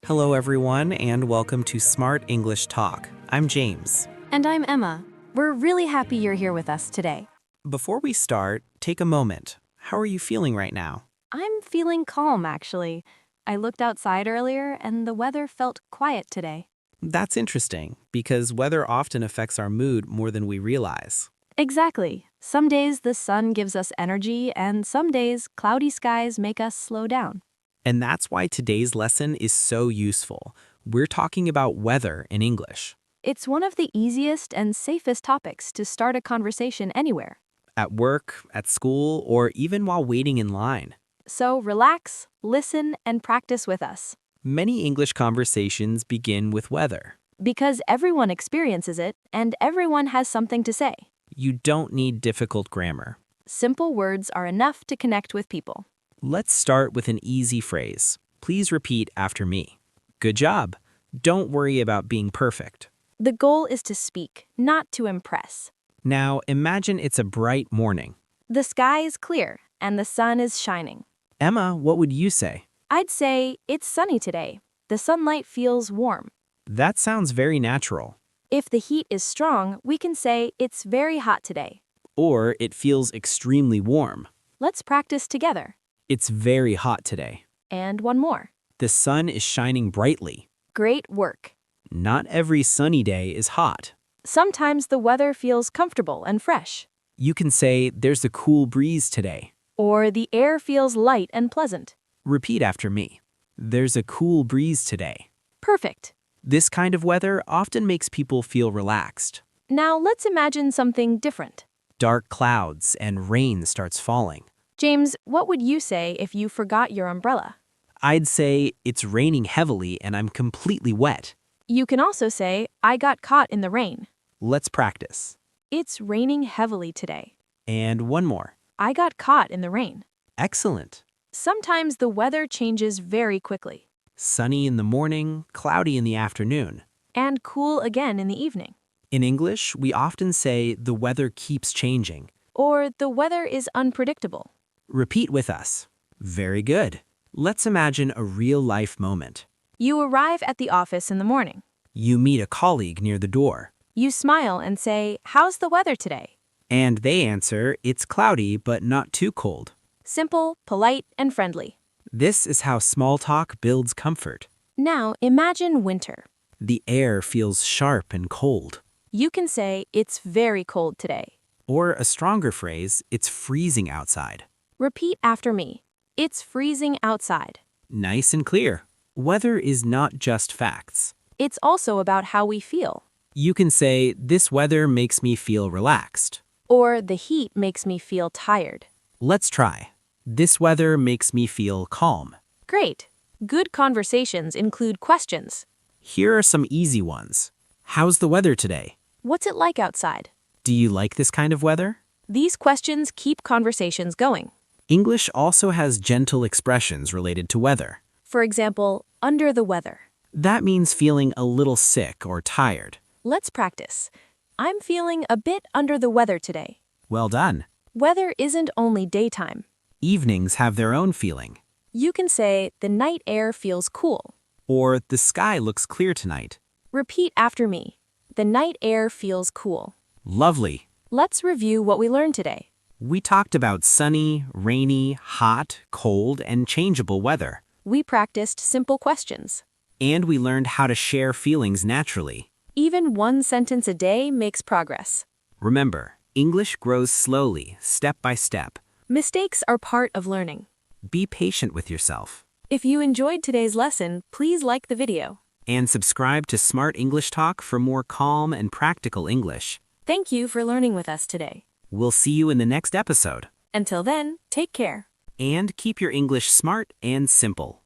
Hello, everyone, and welcome to Smart English Talk. I'm James. And I'm Emma. We're really happy you're here with us today. Before we start, take a moment. How are you feeling right now? I'm feeling calm, actually. I looked outside earlier and the weather felt quiet today. That's interesting, because weather often affects our mood more than we realize. Exactly. Some days the sun gives us energy, and some days cloudy skies make us slow down. And that's why today's lesson is so useful. We're talking about weather in English. It's one of the easiest and safest topics to start a conversation anywhere. At work, at school, or even while waiting in line. So relax, listen, and practice with us. Many English conversations begin with weather. Because everyone experiences it, and everyone has something to say. You don't need difficult grammar. Simple words are enough to connect with people. Let's start with an easy phrase. Please repeat after me. Good job. Don't worry about being perfect. The goal is to speak, not to impress. Now imagine it's a bright morning. The sky is clear, and the sun is shining. Emma, what would you say? I'd say it's sunny today. The sunlight feels warm. That sounds very natural. If the heat is strong, we can say it's very hot today. Or it feels extremely warm. Let's practice together. It's very hot today. And one more. The sun is shining brightly. Great work. Not every sunny day is hot. Sometimes the weather feels comfortable and fresh. You can say there's a cool breeze today. Or the air feels light and pleasant. Repeat after me. There's a cool breeze today. Perfect. This kind of weather often makes people feel relaxed. Now let's imagine something different. Dark clouds and rain starts falling. James, what would you say if you forgot your umbrella? I'd say it's raining heavily and I'm completely wet. You can also say, I got caught in the rain. Let's practice. It's raining heavily today. And one more. I got caught in the rain. Excellent. Sometimes the weather changes very quickly. Sunny in the morning, cloudy in the afternoon. And cool again in the evening. In English, we often say the weather keeps changing. Or the weather is unpredictable. Repeat with us. Very good. Let's imagine a real-life moment. You arrive at the office in the morning. You meet a colleague near the door. You smile and say, how's the weather today? And they answer, it's cloudy but not too cold. Simple, polite, and friendly. This is how small talk builds comfort. Now imagine winter. The air feels sharp and cold. You can say, it's very cold today. Or a stronger phrase, it's freezing outside. Repeat after me. It's freezing outside. Nice and clear. Weather is not just facts. It's also about how we feel. You can say, this weather makes me feel relaxed. Or the heat makes me feel tired. Let's try. This weather makes me feel calm. Great. Good conversations include questions. Here are some easy ones. How's the weather today? What's it like outside? Do you like this kind of weather? These questions keep conversations going. English also has gentle expressions related to weather. For example, under the weather. That means feeling a little sick or tired. Let's practice. I'm feeling a bit under the weather today. Well done. Weather isn't only daytime. Evenings have their own feeling. You can say, the night air feels cool. Or the sky looks clear tonight. Repeat after me. The night air feels cool. Lovely. Let's review what we learned today. We talked about sunny, rainy, hot, cold, and changeable weather. We practiced simple questions. And we learned how to share feelings naturally. Even one sentence a day makes progress. Remember, English grows slowly, step by step. Mistakes are part of learning. Be patient with yourself. If you enjoyed today's lesson, please like the video. And subscribe to Smart English Talk for more calm and practical English. Thank you for learning with us today. We'll see you in the next episode. Until then, take care. And keep your English smart and simple.